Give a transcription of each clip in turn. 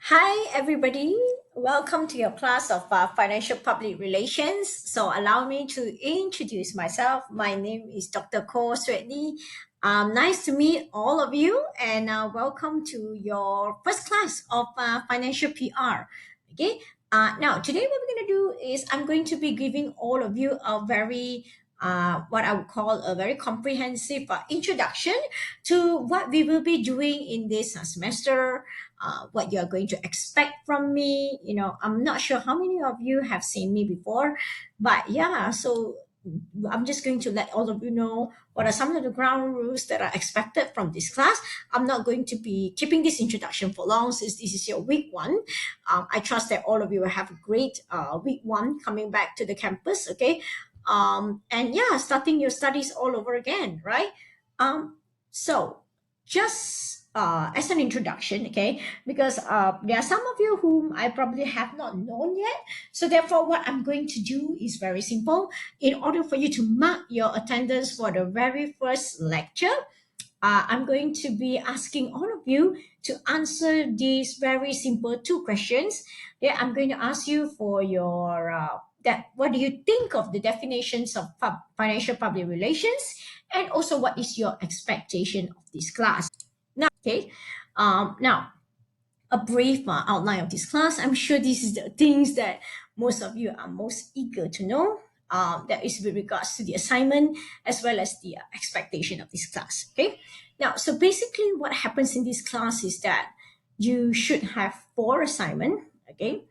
Hi, everybody. Welcome to your class of Financial Public Relations. So, allow me to introduce myself. My name is Dr. Ko Swetney. Nice to meet all of you, and welcome to your first class of Financial PR. Okay. Now, today, what we're going to do is I'm going to be giving all of you a very what I would call a very comprehensive introduction to what we will be doing in this semester, what you're going to expect from me. I'm not sure how many of you have seen me before, but yeah, so I'm just going to let all of you know what are some of the ground rules that are expected from this class. I'm not going to be keeping this introduction for long since this is your week one. I trust that all of you will have a great week one coming back to the campus, okay? And yeah, starting your studies all over again, right? So just as an introduction, okay, because there are some of you whom I probably have not known yet. So therefore, what I'm going to do is very simple. In order for you to mark your attendance for the very first lecture, I'm going to be asking all of you to answer these very simple two questions. Yeah, I'm going to ask you for your that. What do you think of the definitions of financial public relations, and also what is your expectation of this class? Now, okay. Now a brief outline of this class. I'm sure this is the things that most of you are most eager to know. That is with regards to the assignment as well as the expectation of this class. Okay. Now, so basically, what happens in this class is that you should have four assignment. Okay.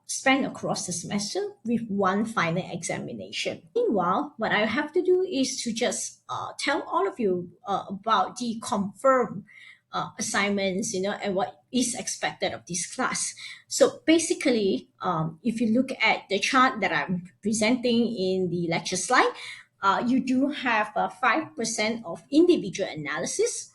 Spent across the semester with one final examination. Meanwhile, what I have to do is to just tell all of you about the confirmed assignments, and what is expected of this class. So basically, if you look at the chart that I'm presenting in the lecture slide, you do have 5% of individual analysis,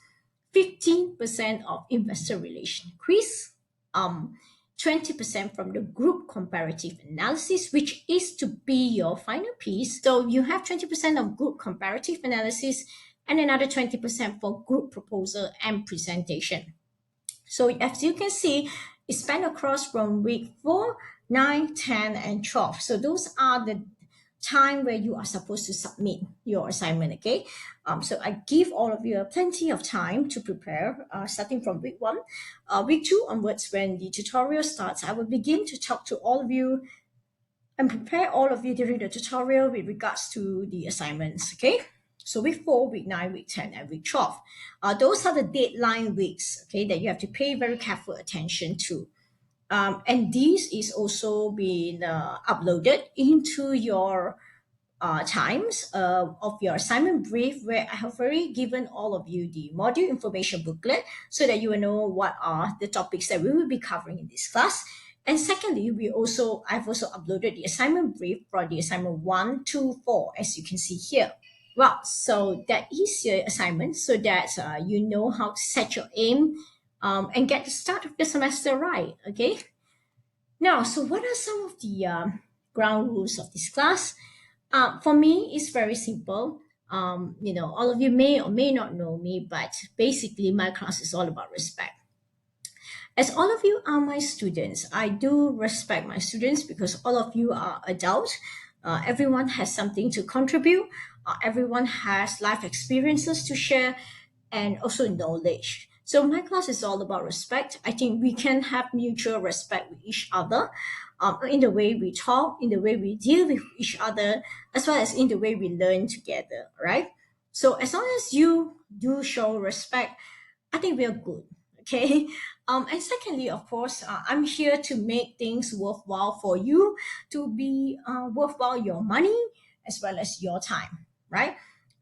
15% of investor relation quiz, um, 20% from the group comparative analysis, which is to be your final piece. So you have 20% of group comparative analysis and another 20% for group proposal and presentation. So as you can see, it's span across from week 4, 9, 10, and 12. So those are the time where you are supposed to submit your assignment, okay? So I give all of you plenty of time to prepare, starting from week 1. Week 2 onwards, when the tutorial starts, I will begin to talk to all of you and prepare all of you during the tutorial with regards to the assignments, okay? So week 4, week 9, week 10, and week 12. Those are the deadline weeks, okay, that you have to pay very careful attention to. And this is also being uploaded into your times of your assignment brief, where I have already given all of you the module information booklet so that you will know what are the topics that we will be covering in this class. And secondly, I've also uploaded the assignment brief for the assignment 1, 2, 4, as you can see here. Well, so that is your assignment, so that you know how to set your aim and get the start of the semester right. Okay. Now, so what are some of the ground rules of this class? For me, it's very simple. All of you may or may not know me, but basically, my class is all about respect. As all of you are my students, I do respect my students because all of you are adults. Everyone has something to contribute. Everyone has life experiences to share and also knowledge. So my class is all about respect. I think we can have mutual respect with each other, in the way we talk, in the way we deal with each other, as well as in the way we learn together, right? So as long as you do show respect, I think we are good. Okay. And secondly, of course, I'm here to make things worthwhile for you, to be worthwhile your money as well as your time, right?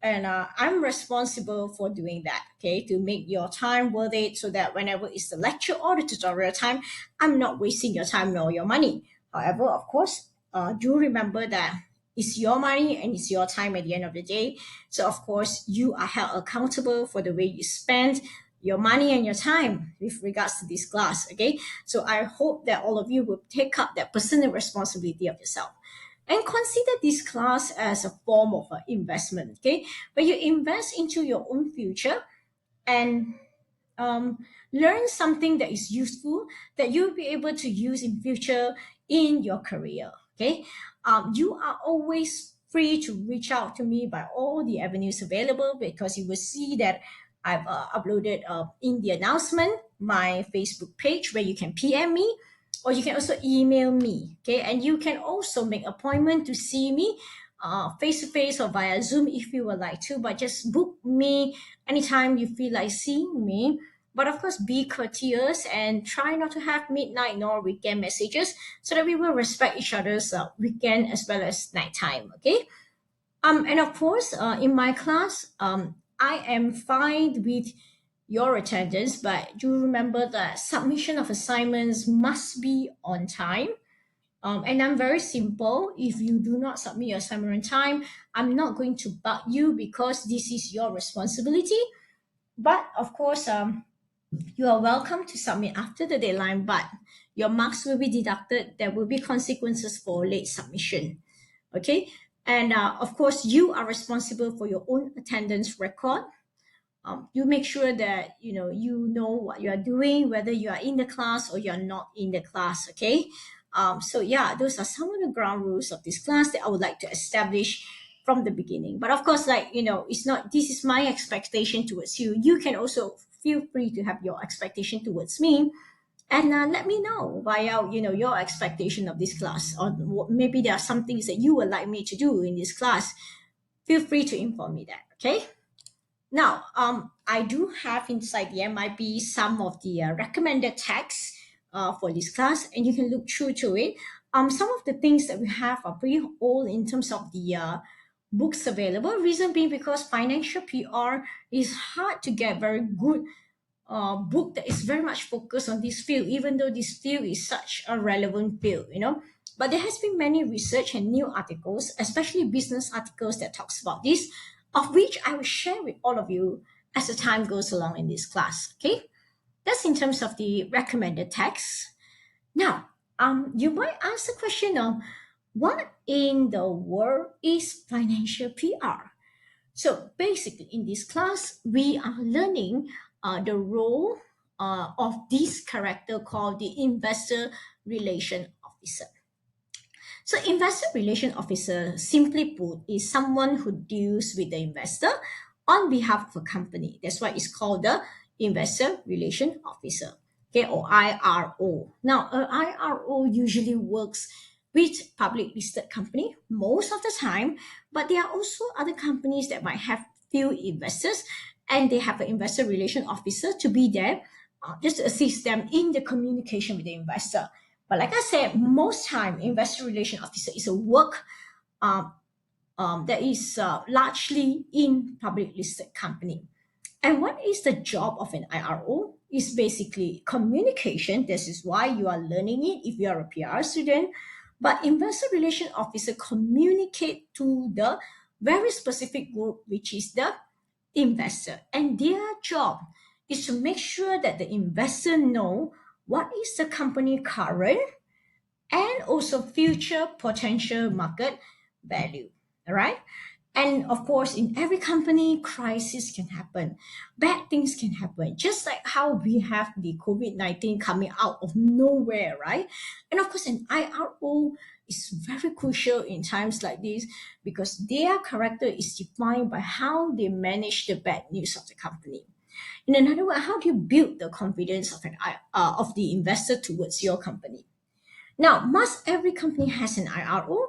And I'm responsible for doing that, okay, to make your time worth it, so that whenever it's the lecture or the tutorial time, I'm not wasting your time nor your money. However, of course, do remember that it's your money and it's your time at the end of the day. So, of course, you are held accountable for the way you spend your money and your time with regards to this class, okay? So, I hope that all of you will take up that personal responsibility of yourself and consider this class as a form of an investment, okay, where you invest into your own future. And learn something that is useful that you'll be able to use in future in your career. Okay, you are always free to reach out to me by all the avenues available, because you will see that I've uploaded in the announcement my Facebook page where you can PM me, or you can also email me. Okay, and you can also make appointment to see me face to face or via Zoom if you would like to. But just book me anytime you feel like seeing me. But of course, be courteous and try not to have midnight nor weekend messages, so that we will respect each other's weekend as well as nighttime. Okay. And of course, in my class, I am fine with your attendance, but do remember that submission of assignments must be on time. And I'm very simple. If you do not submit your assignment on time, I'm not going to bug you, because this is your responsibility. But of course, you are welcome to submit after the deadline, but your marks will be deducted. There will be consequences for late submission. Okay. And of course, you are responsible for your own attendance record. You make sure that you know what you are doing, whether you are in the class or you're not in the class. Okay. So yeah, those are some of the ground rules of this class that I would like to establish from the beginning. But of course, it's not, this is my expectation towards you. You can also feel free to have your expectation towards me, and let me know via your expectation of this class, or maybe there are some things that you would like me to do in this class. Feel free to inform me that. Okay. Now, I do have inside the MIP some of the recommended texts for this class, and you can look through to it. Some of the things that we have are pretty old in terms of the books available. Reason being because financial PR is hard to get very good book that is very much focused on this field, even though this field is such a relevant field. But there has been many research and new articles, especially business articles, that talks about this, of which I will share with all of you as the time goes along in this class. Okay, that's in terms of the recommended text. Now, you might ask the question of what in the world is financial PR? So basically, in this class, we are learning the role of this character called the investor relation officer. So investor relation officer, simply put, is someone who deals with the investor on behalf of a company. That's why it's called the investor relation officer, okay, or IRO. Now, a IRO usually works with public listed company most of the time, but there are also other companies that might have few investors, and they have an investor relation officer to be there just to assist them in the communication with the investor. But like I said, most time investor relation officer is a work that is largely in public listed company. And what is the job of an IRO? Is basically communication. This is why you are learning it if you are a PR student. But investor relation officer communicate to the very specific group, which is the investor, and their job is to make sure that the investor know what is the company current and also future potential market value. All right. And of course, in every company, crisis can happen, bad things can happen, just like how we have the COVID-19 coming out of nowhere, right? And of course, an IRO is very crucial in times like this, because their character is defined by how they manage the bad news of the company. In another word, how do you build the confidence of the investor towards your company? Now, must every company has an IRO?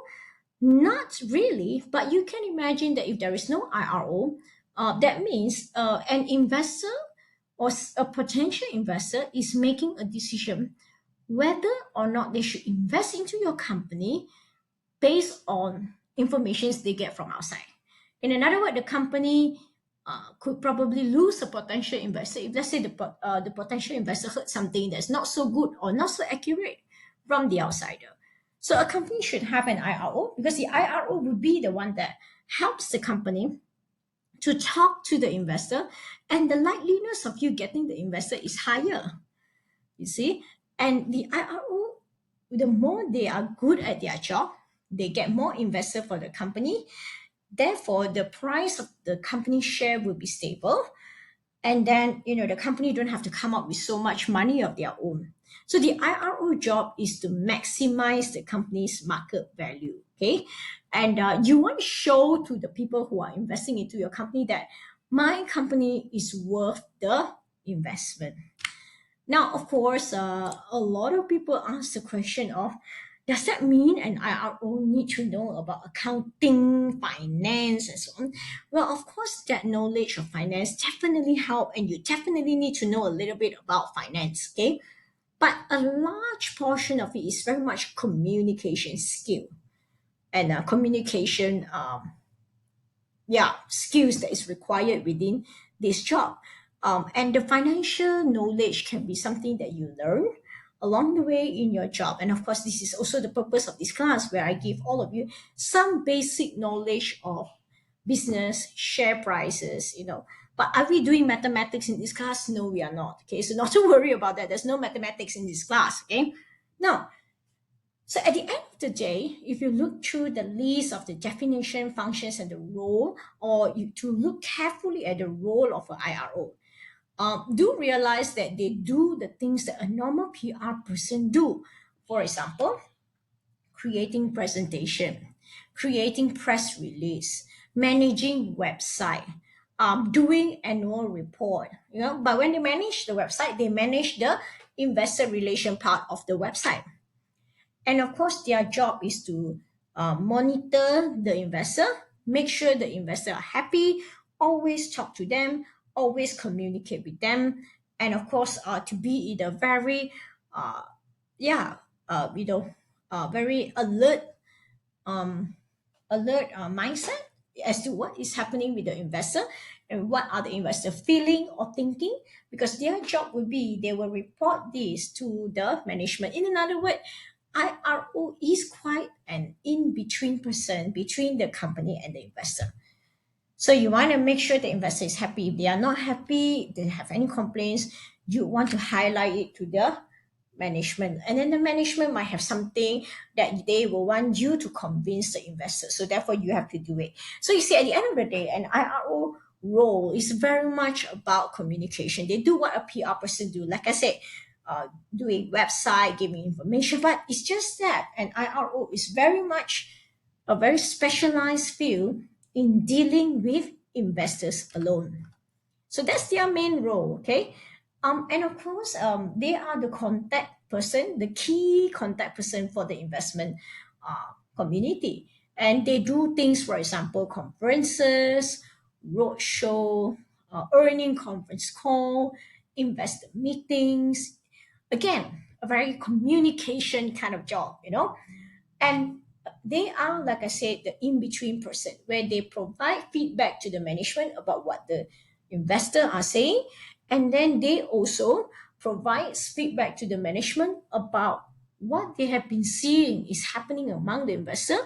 Not really, but you can imagine that if there is no IRO, that means an investor or a potential investor is making a decision whether or not they should invest into your company based on information they get from outside. In another word, the company could probably lose a potential investor if, let's say, the potential investor heard something that's not so good or not so accurate from the outsider. So a company should have an IRO, because the IRO will be the one that helps the company to talk to the investor, and the likeliness of you getting the investor is higher. You see, and the IRO, the more they are good at their job, they get more investor for the company. Therefore, the price of the company share will be stable. and then the company don't have to come up with so much money of their own. So the IRO job is to maximize the company's market value. Okay, and you want to show to the people who are investing into your company that my company is worth the investment. Now, of course, a lot of people ask the question of, does that mean an IRO need to know about accounting, finance, and so on? Well, of course, that knowledge of finance definitely help, and you definitely need to know a little bit about finance, okay? But a large portion of it is very much communication skill and communication skills that is required within this job. And the financial knowledge can be something that you learn along the way in your job. And of course, this is also the purpose of this class, where I give all of you some basic knowledge of business, share prices, But are we doing mathematics in this class? No, we are not. Okay, so not to worry about that. There's no mathematics in this class. Okay, now, so at the end of the day, if you look through the list of the definition, functions, and the role, or you to look carefully at the role of an IRO, do realize that they do the things that a normal PR person do. For example, creating presentation, creating press release, managing website, doing annual report. But when they manage the website, they manage the investor relation part of the website. And of course, their job is to monitor the investor, make sure the investor are happy, always talk to them, always communicate with them, and of course, to be in a very, uh, yeah, very um, alert mindset as to what is happening with the investor and what are the investor feeling or thinking, because their job will be they will report this to the management. In another word, IRO is quite an in-between person between the company and the investor. So you want to make sure the investor is happy. If they are not happy, if they have any complaints, you want to highlight it to the management. And then the management might have something that they will want you to convince the investor. So therefore you have to do it. So you see, at the end of the day, an IRO role is very much about communication. They do what a PR person do. Like I said, doing website, giving information, but it's just that an IRO is very much a very specialized field in dealing with investors alone. So that's their main role, okay? And of course, they are the contact person, the key contact person for the investment community. And they do things, for example, conferences, roadshow, earning conference call, investor meetings. Again, a very communication kind of job. And they are, like I said, the in-between person where they provide feedback to the management about what the investor are saying, and then they also provide feedback to the management about what they have been seeing is happening among the investor,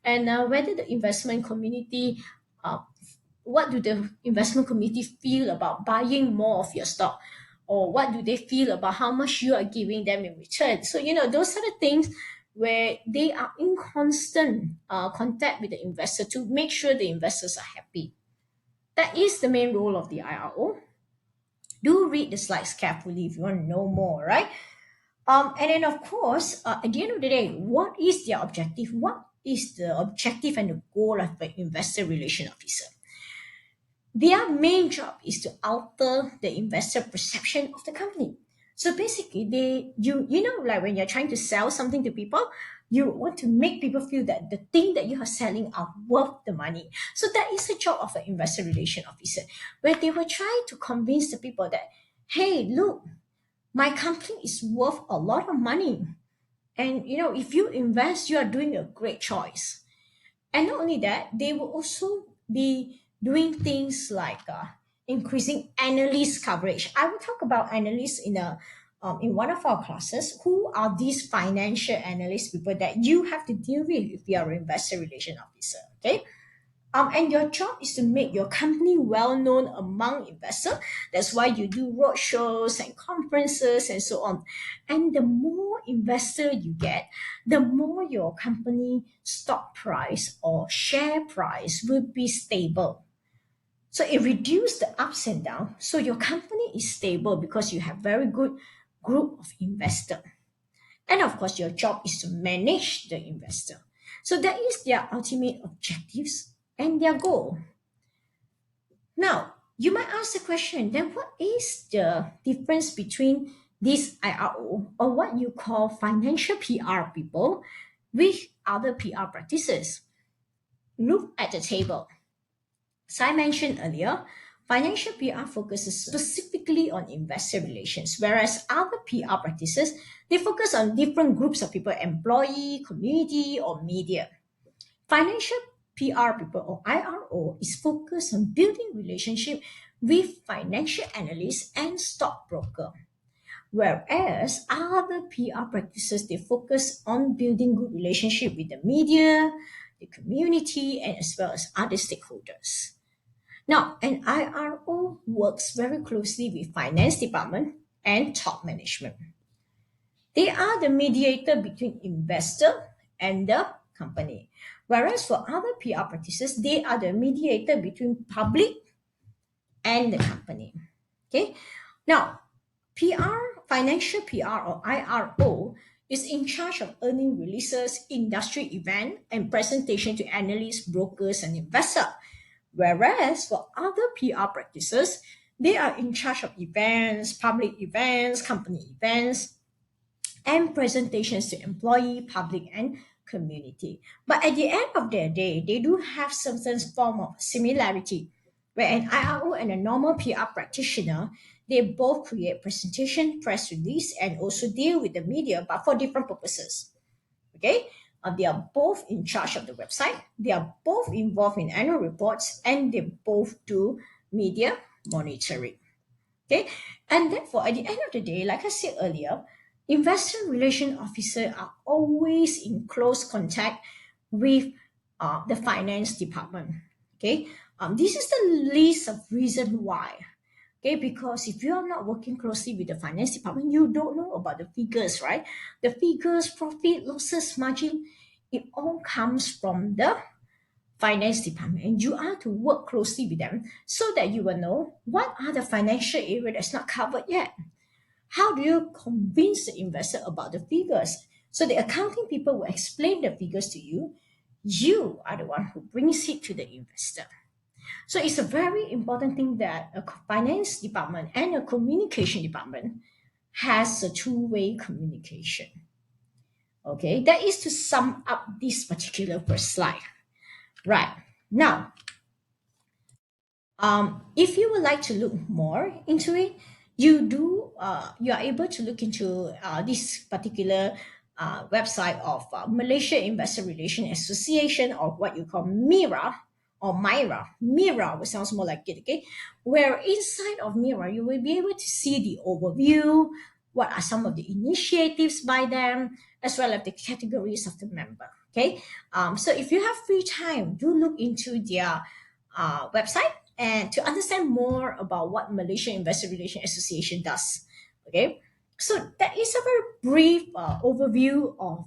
and whether the investment community uh, what do the investment committee feel about buying more of your stock, or what do they feel about how much you are giving them in return. So those are the things where they are in constant contact with the investor to make sure the investors are happy. That is the main role of the IRO. Do read the slides carefully if you want to know more, right? And then, of course, at the end of the day, what is their objective? What is the objective and the goal of the investor relation officer? Their main job is to alter the investor perception of the company. So basically, like when you're trying to sell something to people, you want to make people feel that the thing that you are selling are worth the money. So that is the job of an investor relation officer, where they will try to convince the people that, hey, look, my company is worth a lot of money. And if you invest, you are doing a great choice. And not only that, they will also be doing things like increasing analyst coverage. I will talk about analysts in one of our classes. Who are these financial analyst people that you have to deal with if you are an investor relation officer? Okay. And your job is to make your company well known among investors. That's why you do roadshows and conferences and so on. And the more investor you get, the more your company stock price or share price will be stable. So it reduces the ups and downs. So your company is stable because you have very good group of investor. And of course, your job is to manage the investor. So that is their ultimate objectives and their goal. Now, you might ask the question, then what is the difference between this IRO or what you call financial PR people with other PR practices? Look at the table. As I mentioned earlier, financial PR focuses specifically on investor relations, whereas other PR practices, they focus on different groups of people, employee, community, or media. Financial PR people or IRO is focused on building relationship with financial analysts and stockbroker. Whereas other PR practices, they focus on building good relationship with the media, the community, and as well as other stakeholders. Now, an IRO works very closely with finance department and top management. They are the mediator between investor and the company. Whereas for other PR practices, they are the mediator between public and the company. Okay. Now, financial PR or IRO is in charge of earning releases, industry event, and presentation to analysts, brokers, and investors. Whereas for other PR practices, they are in charge of events, public events, company events, and presentations to employee, public, and community. But at the end of the day, they do have some form of similarity, where an IRO and a normal PR practitioner, they both create presentation, press release, and also deal with the media, but for different purposes. Okay, they are both in charge of the website. They are both involved in annual reports, and they both do media monitoring. Okay, and therefore, at the end of the day, like I said earlier, investor relation officer are always in close contact with the finance department. Okay, this is the list of reason why. Okay, because if you are not working closely with the finance department, you don't know about the figures, right? The figures, profit, losses, margin, it all comes from the finance department, and you are to work closely with them so that you will know what are the financial area that's not covered yet. How do you convince the investor about the figures? So the accounting people will explain the figures to you. You are the one who brings it to the investor. So it's a very important thing that a finance department and a communication department has a two-way communication. Okay, that is to sum up this particular first slide. Right. Now, if you would like to look more into it, you are able to look into this particular website of Malaysia Investor Relation Association, or what you call MIRA or MIRA. MIRA sounds more like it, okay? Where inside of MIRA, you will be able to see the overview, what are some of the initiatives by them, as well as the categories of the member, okay? So if you have free time, do look into their website and to understand more about what Malaysian Investor Relation Association does. Okay, so that is a very brief overview of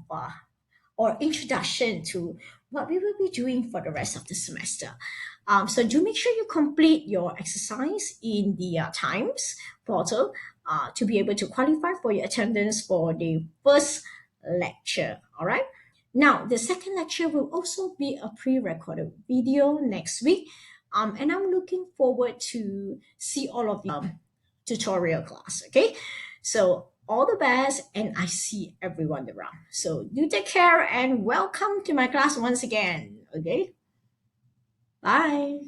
or introduction to what we will be doing for the rest of the semester. So do make sure you complete your exercise in the Times portal to be able to qualify for your attendance for the first lecture. All right. Now, the second lecture will also be a pre-recorded video next week. And I'm looking forward to see all of the tutorial class. Okay, so all the best, and I see everyone around. So do take care and welcome to my class once again. Okay, bye.